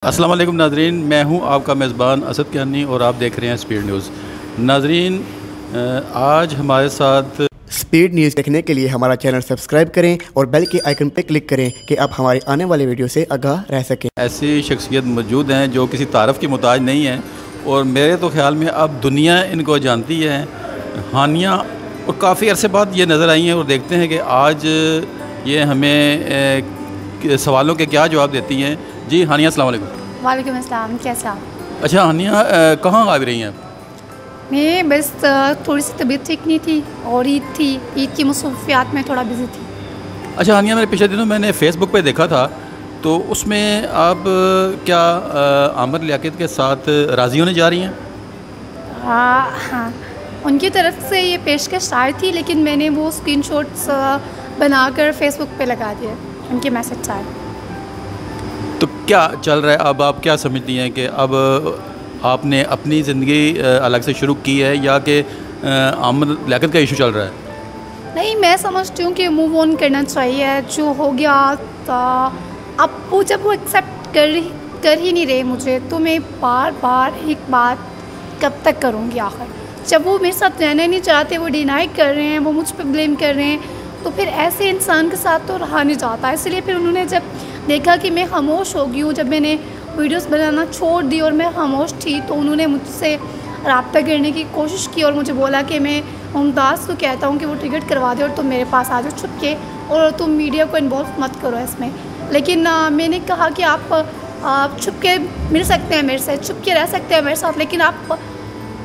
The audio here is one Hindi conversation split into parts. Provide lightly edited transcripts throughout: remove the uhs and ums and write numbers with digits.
अस्सलाम वालेकुम नाजरीन, मैं हूं आपका मेज़बान असद कियानी और आप देख रहे हैं स्पीड न्यूज़। नाजरीन, आज हमारे साथ स्पीड न्यूज़ देखने के लिए हमारा चैनल सब्सक्राइब करें और बेल के आइकन पर क्लिक करें कि आप हमारे आने वाले वीडियो से आगाह रह सकें। ऐसी शख्सियत मौजूद हैं जो किसी तारफ़ की मोहताज नहीं है और मेरे तो ख्याल में अब दुनिया इनको जानती है। हानिया और काफ़ी अरसे बाद ये नज़र आई हैं और देखते हैं कि आज ये हमें सवालों के क्या जवाब देती हैं। जी हानिया, अस्सलाम वालेकुम। वालेकुम अस्सलाम, कैसे आप? अच्छा हानिया, कहाँ आ रही हैं आप? मैं बस थोड़ी सी तबीयत ठीक नहीं थी और ईद थी, ईद की मसरूफियात में थोड़ा बिजी थी। अच्छा हानिया, मेरे पिछले दिनों मैंने फ़ेसबुक पे देखा था, तो उसमें आप क्या आमिर लियाकत के साथ राज़ी होने जा रही हैं? हाँ, उनकी तरफ से ये पेशकश आई थी, लेकिन मैंने वो स्क्रीनशॉट्स बनाकर फ़ेसबुक पे लगा दिए, उनके मैसेज आए। तो क्या चल रहा है अब? आप क्या समझती हैं कि अब आपने अपनी ज़िंदगी अलग से शुरू की है या कि आमिर लियाकत का इशू चल रहा है? नहीं, मैं समझती हूँ कि मूव ऑन करना चाहिए। जो हो गया तो अब वो जब वो एक्सेप्ट कर ही नहीं रहे मुझे, तो मैं बार बार एक बात कब तक करूँगी आखिर? जब वो मेरे साथ रहना नहीं चाहते, वो डिनाई कर रहे हैं, वो मुझ पर ब्लेम कर रहे हैं, तो फिर ऐसे इंसान के साथ तो रहा नहीं जाता। इसलिए फिर उन्होंने जब देखा कि मैं खामोश हो गई हूँ, जब मैंने वीडियोस बनाना छोड़ दी और मैं खामोश थी, तो उन्होंने मुझसे रब्ता करने की कोशिश की और मुझे बोला कि मैं मुमताज़ को कहता हूँ कि वो टिकट करवा दे और तुम मेरे पास आ जाओ छुप के, और तुम मीडिया को इन्वॉल्व मत करो इसमें। लेकिन मैंने कहा कि आप छुप के मिल सकते हैं मेरे से, छुप के रह सकते हैं मेरे साथ, लेकिन आप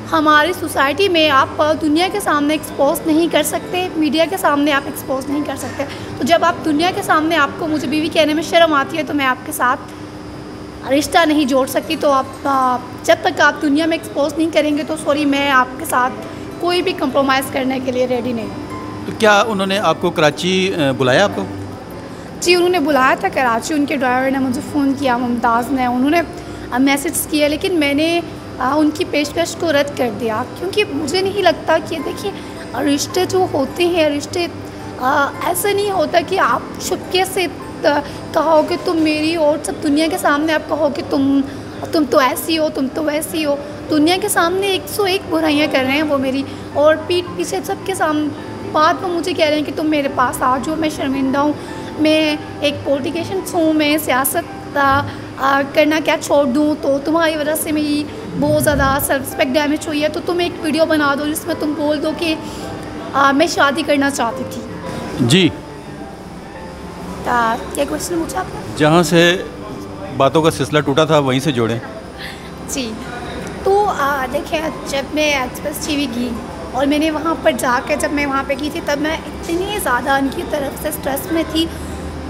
हमारी सोसाइटी में आप दुनिया के सामने एक्सपोज नहीं कर सकते, मीडिया के सामने आप एक्सपोज नहीं कर सकते। तो जब आप दुनिया के सामने आपको मुझे बीवी कहने में शर्म आती है, तो मैं आपके साथ रिश्ता नहीं जोड़ सकती। तो आप जब तक आप दुनिया में एक्सपोज नहीं करेंगे, तो सॉरी, मैं आपके साथ कोई भी कंप्रोमाइज़ करने के लिए रेडी नहीं हूँ। तो क्या उन्होंने आपको कराची बुलाया आपको? जी, उन्होंने बुलाया था कराची, उनके ड्राइवर ने मुझे फ़ोन किया, मुमताज़ ने, उन्होंने मैसेज किया, लेकिन मैंने उनकी पेशकश को रद्द कर दिया, क्योंकि मुझे नहीं लगता कि देखिए रिश्ते जो होते हैं, रिश्ते ऐसा नहीं होता कि आप चुपके से कहो कि तुम मेरी, और सब दुनिया के सामने आप कहो कि तुम तो ऐसी हो, तुम तो वैसी हो। दुनिया के सामने 101 बुराइयाँ कर रहे हैं वो मेरी, और पीठ पीछे सबके सामने बाद में मुझे कह रहे हैं कि तुम मेरे पास आ जाओ, मैं शर्मिंदा हूँ, मैं एक पॉलिटिशियन हूँ, मैं सियासत करना क्या छोड़ दूँ, तो तुम्हारी वजह से मेरी बहुत ज़्यादा सेल्फ रिस्पेक्ट डैमेज हुई है, तो तुम एक वीडियो बना दो जिसमें तुम बोल दो कि मैं शादी करना चाहती थी। जी, क्या क्वेश्चन पूछा आपने? जहाँ से बातों का सिलसिला टूटा था वहीं से जोड़ें। जी, तो देखिए, जब मैं एक्सप्रेस टीवी गई और मैंने वहाँ पर जाकर, जब मैं वहाँ पे गई थी, तब मैं इतनी ज़्यादा उनकी तरफ से स्ट्रेस में थी,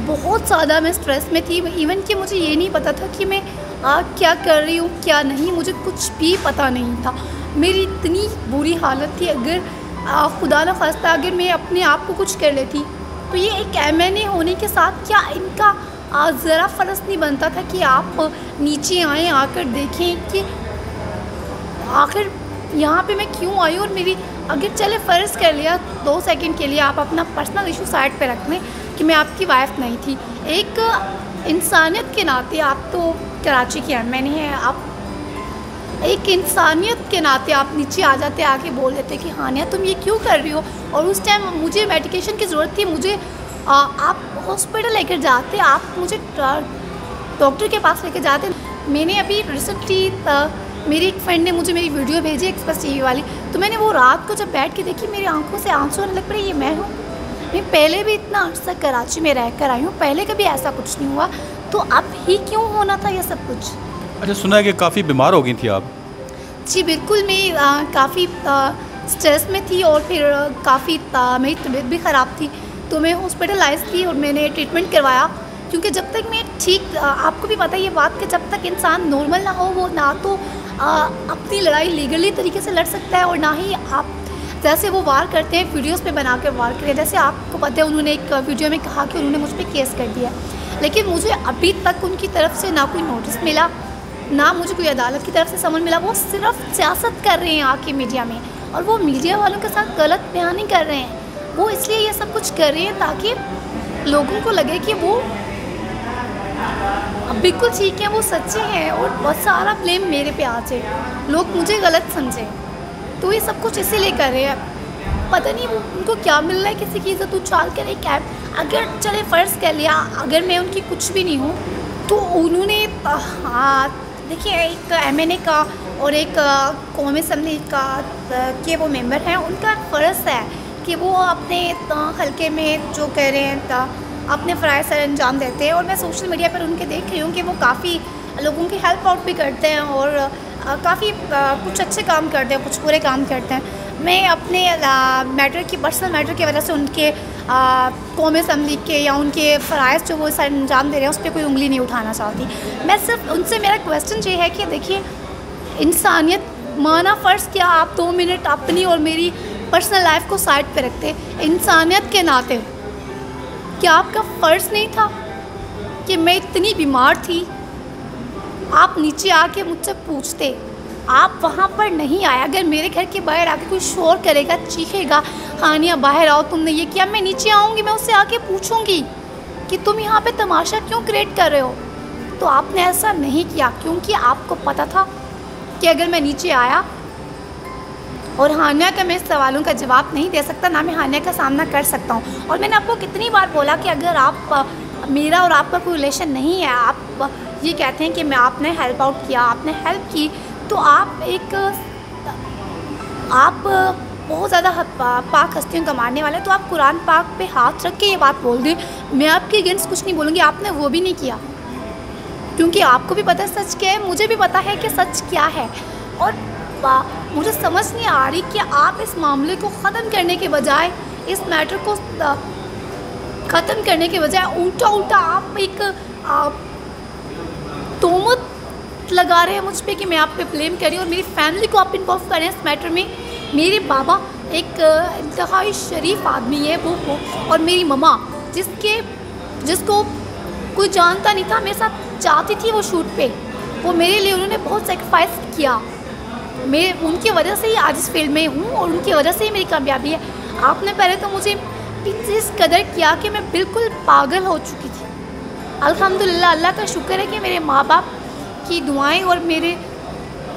बहुत ज़्यादा मैं स्ट्रेस में थी। इवन कि मुझे ये नहीं पता था कि मैं क्या कर रही हूँ, क्या नहीं, मुझे कुछ भी पता नहीं था। मेरी इतनी बुरी हालत थी। अगर खुदा न खास्ता अगर मैं अपने आप को कुछ कर लेती, तो ये एक MNA होने के साथ क्या इनका ज़रा फ़र्ज़ नहीं बनता था कि आप नीचे आएँ, आकर देखें कि आखिर यहाँ पे मैं क्यों आई हूँ। और मेरी, अगर चले फ़र्ज़ कर लिया 2 सेकंड के लिए, आप अपना पर्सनल इशू साइड पे रख लें कि मैं आपकी वाइफ नहीं थी, एक इंसानियत के नाते, आप तो कराची के MNA हैं, आप एक इंसानियत के नाते आप नीचे आ जाते, आके बोल देते कि हानिया तुम ये क्यों कर रही हो। और उस टाइम मुझे मेडिकेशन की ज़रूरत थी, मुझे आप हॉस्पिटल लेकर जाते, आप मुझे डॉक्टर के पास लेकर जाते। मैंने अभी रिसेंटली मेरी एक फ्रेंड ने मुझे मेरी वीडियो भेजी एक्सप्रेस टीवी वाली, तो मैंने वो रात को जब बैठ के देखी, मेरी आंखों से आंसू आने लग पड़े। ये मैं हूँ, मैं पहले भी इतना अर्सा कराची में रह कर आई हूँ, पहले कभी ऐसा कुछ नहीं हुआ, तो अब ही क्यों होना था ये सब कुछ। अच्छा, सुना है कि काफ़ी बीमार हो गई थी आप? जी बिल्कुल, मैं काफ़ी स्ट्रेस में थी और फिर काफ़ी मेरी तबीयत भी ख़राब थी, तो मैं हॉस्पिटलाइज थी और मैंने ट्रीटमेंट करवाया। क्योंकि जब तक मैं ठीक, आपको भी पता है ये बात कि जब तक इंसान नॉर्मल ना हो, वो ना तो अपनी लड़ाई लीगली तरीके से लड़ सकता है, और ना ही आप जैसे वो वार करते हैं वीडियोस पे बना कर वार करें। जैसे आपको पता है, उन्होंने एक वीडियो में कहा कि उन्होंने मुझ पर केस कर दिया, लेकिन मुझे अभी तक उनकी तरफ से ना कोई नोटिस मिला, ना मुझे कोई अदालत की तरफ से समन मिला। वो सिर्फ सियासत कर रहे हैं आके मीडिया में, और वो मीडिया वालों के साथ गलत बयानी कर रहे हैं। वो इसलिए ये सब कुछ कर रहे हैं ताकि लोगों को लगे कि वो अब बिल्कुल ठीक है, वो सच्चे हैं और बहुत सारा ब्लेम मेरे पे आ जाए, लोग मुझे गलत समझे, तो ये सब कुछ इसीलिए कर रहे हैं। पता नहीं वो उनको क्या मिल रहा है, किसी की इज्जत उछाल कर एक कैब। अगर चले फ़र्ज़ कर लिया अगर मैं उनकी कुछ भी नहीं हूँ, तो उन्होंने हाँ देखिए एक MNA का और एक कौमी असम्बली का के वो मेंबर हैं, उनका फ़र्ज़ है कि वो अपने हल्के में जो कह रहे हैं अपने फ़राइज़ सर अंजाम देते हैं। और मैं सोशल मीडिया पर उनके देख रही हूँ कि वो काफ़ी लोगों की हेल्प आउट भी करते हैं और काफ़ी कुछ अच्छे काम करते हैं, कुछ बुरे काम करते हैं। मैं अपने मैटर की पर्सनल मैटर की वजह से उनके कौमी असम्बली के या उनके फ़राइज़ जो वो सर अंजाम दे रहे हैं उस पर कोई उंगली नहीं उठाना चाहती। मैं सिर्फ उनसे मेरा क्वेश्चन ये है कि देखिए इंसानियत माना फ़र्ज़ क्या आप 2 मिनट अपनी और मेरी पर्सनल लाइफ को साइड पे रखते, इंसानियत के नाते क्या आपका फ़र्ज़ नहीं था कि मैं इतनी बीमार थी, आप नीचे आके मुझसे पूछते, आप वहाँ पर नहीं आए। अगर मेरे घर के बाहर आके कोई शोर करेगा, चीखेगा, हानिया बाहर आओ तुमने ये किया, मैं नीचे आऊँगी, मैं उससे आके पूछूँगी कि तुम यहाँ पे तमाशा क्यों क्रिएट कर रहे हो। तो आपने ऐसा नहीं किया क्योंकि आपको पता था कि अगर मैं नीचे आया और हानिया का मैं इस सवालों का जवाब नहीं दे सकता, ना मैं हानिया का सामना कर सकता हूँ। और मैंने आपको कितनी बार बोला कि अगर आप मेरा और आपका कोई रिलेशन नहीं है, आप ये कहते हैं कि मैं आपने हेल्प आउट किया, आपने हेल्प की, तो आप बहुत ज़्यादा पाक हस्तियों का मानने वाले, तो आप कुरान पाक पे हाथ रख के ये बात बोल दें। मैं आपके अगेंस्ट कुछ नहीं बोलूँगी, आपने वो भी नहीं किया क्योंकि आपको भी पता है सच क्या है, मुझे भी पता है कि सच क्या है। और मुझे समझ नहीं आ रही कि आप इस मामले को ख़त्म करने के बजाय, इस मैटर को ख़त्म करने के बजाय उल्टा आप एक तोहमत लगा रहे हैं मुझ पे कि मैं आप पे ब्लेम कर रही हूँ और मेरी फैमिली को आप इन्वॉल्व कर रहे हैं इस मैटर में। मेरे बाबा एक इंतहाई शरीफ आदमी है वो और मेरी मम्मा जिसको कोई जानता नहीं था, मेरे साथ जाती थी वो शूट पे, वो मेरे लिए उन्होंने बहुत सेक्रीफाइस किया। मैं उनकी वजह से ही आज इस फील्ड में हूँ और उनकी वजह से ही मेरी कामयाबी है। आपने पहले तो मुझे इस कदर किया कि मैं बिल्कुल पागल हो चुकी थी। अल्हम्दुलिल्लाह, अल्लाह का शुक्र है कि मेरे माँ बाप की दुआएं और मेरे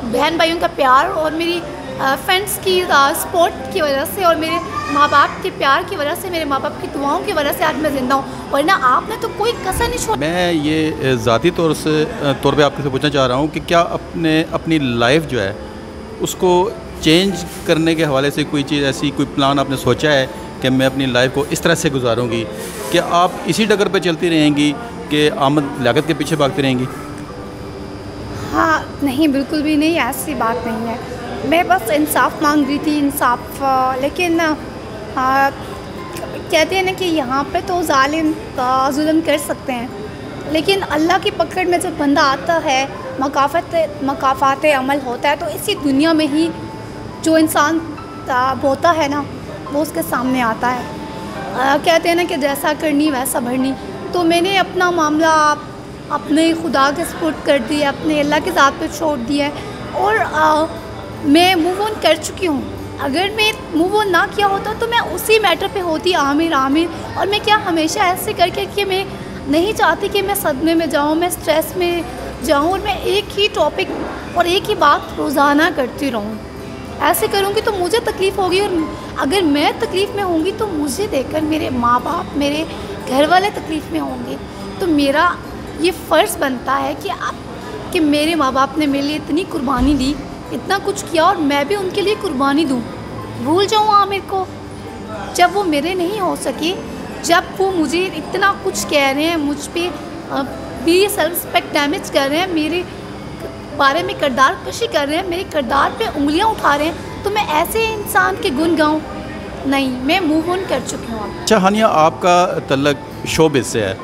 बहन भाइयों का प्यार और मेरी फ्रेंड्स की सपोर्ट की वजह से और मेरे माँ बाप के प्यार की वजह से, मेरे माँ बाप की दुआओं की वजह से आज मैं ज़िंदा हूँ, वरना आपने तो कोई कसर नहीं छोड़ा। मैं ये ज़ाती तौर पे आपसे पूछना चाह रहा हूँ कि क्या अपनी लाइफ जो है उसको चेंज करने के हवाले से कोई चीज़ ऐसी, कोई प्लान आपने सोचा है कि मैं अपनी लाइफ को इस तरह से गुजारूँगी? क्या आप इसी डगर पर चलती रहेंगी कि आमद लागत के पीछे भागती रहेंगी? हाँ नहीं, बिल्कुल भी नहीं, ऐसी बात नहीं है। मैं बस इंसाफ मांग रही थी, इंसाफ। लेकिन कहते हैं ना कि यहाँ पे तो जालिम जुल्म कर सकते हैं, लेकिन अल्लाह की पकड़ में जब बंदा आता है, मकाफ़ात अमल होता है, तो इसी दुनिया में ही जो इंसान होता है ना वो उसके सामने आता है। कहते हैं ना कि जैसा करनी वैसा भरनी। तो मैंने अपना मामला अपने खुदा के सपोर्ट कर दिया, अपने अल्लाह के ज़ात पे छोड़ दिया है और मैं मूव ऑन कर चुकी हूँ। अगर मैं मूव ऑन ना किया होता तो मैं उसी मैटर पे होती आमिर। और मैं क्या हमेशा ऐसे करके कि मैं नहीं चाहती कि मैं सदमे में जाऊँ, मैं स्ट्रेस में जाऊँ और मैं एक ही टॉपिक और एक ही बात रोज़ाना करती रहूँ। ऐसे करूँगी तो मुझे तकलीफ़ होगी और अगर मैं तकलीफ़ में होंगी तो मुझे देखकर मेरे माँ बाप, मेरे घर वाले तकलीफ़ में होंगे। तो मेरा ये फ़र्ज़ बनता है कि मेरे माँ बाप ने मेरे लिए इतनी कुर्बानी दी, इतना कुछ किया और मैं भी उनके लिए कुर्बानी दूँ। भूल जाऊँ आमिर को जब वो मेरे नहीं हो सके, जब वो मुझे इतना कुछ कह रहे हैं, मुझ पे मेरी सेल्फ रिस्पेक्ट डैमेज कर रहे हैं, मेरे बारे में किरदार कशी कर रहे हैं, मेरे किरदार पे उंगलियां उठा रहे हैं, तो मैं ऐसे इंसान के गुण गाऊँ? नहीं, मैं मूव ऑन कर चुकी हूँ। अच्छा हानिया, आपका तल्लक शोबिज़ से है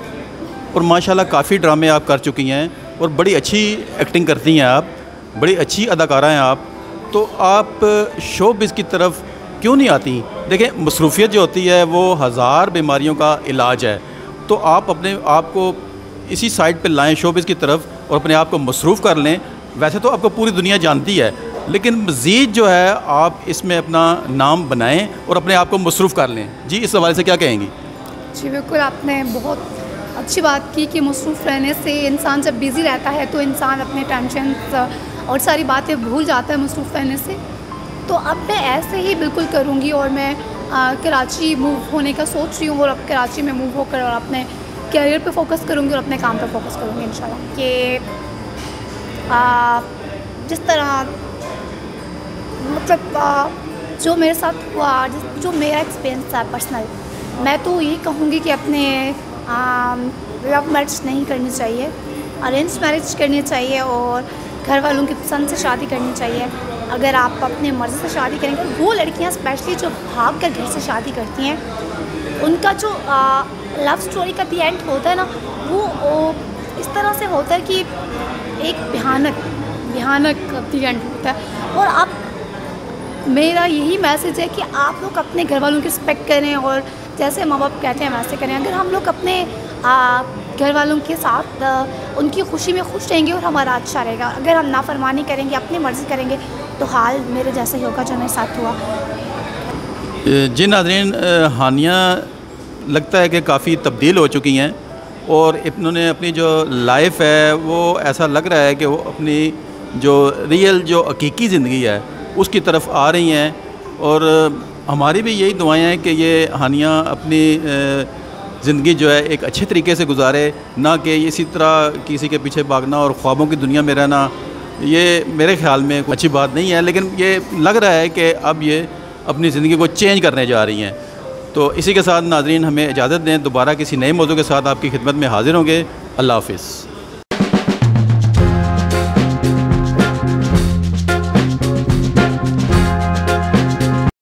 और माशाल्लाह काफ़ी ड्रामे आप कर चुकी हैं और बड़ी अच्छी एक्टिंग करती हैं आप, बड़ी अच्छी अदाकारा हैं आप, तो आप शोबिज़ की तरफ क्यों नहीं आती? देखें, मसरूफ़ियत जो होती है वो हज़ार बीमारियों का इलाज है, तो आप अपने आप को इसी साइड पे लाएं शोबिज़ की तरफ और अपने आप को मसरूफ़ कर लें। वैसे तो आपको पूरी दुनिया जानती है, लेकिन मज़ीद जो है आप इसमें अपना नाम बनाएं और अपने आप को मसरूफ़ कर लें। जी, इस हवाले से क्या कहेंगी? जी बिल्कुल, आपने बहुत अच्छी बात की कि मसरूफ़ रहने से इंसान जब बिज़ी रहता है तो इंसान अपने टेंशन और सारी बातें भूल जाता है मसरूफ़ रहने से। तो अब मैं ऐसे ही बिल्कुल करूँगी और मैं कराची मूव होने का सोच रही हूँ और अब कराची में मूव होकर और अपने करियर पे फोकस करूँगी और अपने काम पे फोकस करूँगी इंशाल्लाह। कि जिस तरह मतलब जो मेरे साथ हुआ, जो मेरा एक्सपीरियंस था पर्सनल, मैं तो यही कहूँगी कि अपने लव मैरिज नहीं करनी चाहिए, अरेंज मैरिज करनी चाहिए और घर वालों की पसंद से शादी करनी चाहिए। अगर आप अपने मर्ज़ी से शादी करेंगे, वो लड़कियां स्पेशली जो भाग कर घर से शादी करती हैं, उनका जो लव स्टोरी का दी एंड होता है ना, वो इस तरह से होता है कि एक भयानक दी एंड होता है। और आप, मेरा यही मैसेज है कि आप लोग अपने घर वालों की रिस्पेक्ट करें और जैसे माँ बाप कहते हैं वैसे करें। अगर हम लोग अपने घर वालों के साथ उनकी खुशी में खुश रहेंगे और हमारा अच्छा रहेगा। अगर हम नाफरमानी करेंगे, अपनी मर्ज़ी करेंगे, तो हाल मेरे जैसा ही होगा जो मेरे साथ हुआ। जी नाज़रीन, हानिया लगता है कि काफ़ी तब्दील हो चुकी हैं और इन्होंने अपनी जो लाइफ है वो ऐसा लग रहा है कि वो अपनी जो रियल जो हकीकी ज़िंदगी है उसकी तरफ आ रही हैं। और हमारी भी यही दुआएं हैं कि ये हानिया अपनी ज़िंदगी जो है एक अच्छे तरीके से गुजारे, ना कि इसी तरह किसी के पीछे भागना और ख्वाबों की दुनिया में रहना। ये मेरे ख़्याल में कोई अच्छी बात नहीं है, लेकिन ये लग रहा है कि अब ये अपनी ज़िंदगी को चेंज करने जा रही हैं। तो इसी के साथ नाज़रीन हमें इजाज़त दें, दोबारा किसी नए मौजू के साथ आपकी खिदमत में हाज़िर होंगे। अल्लाह हाफ़िज़।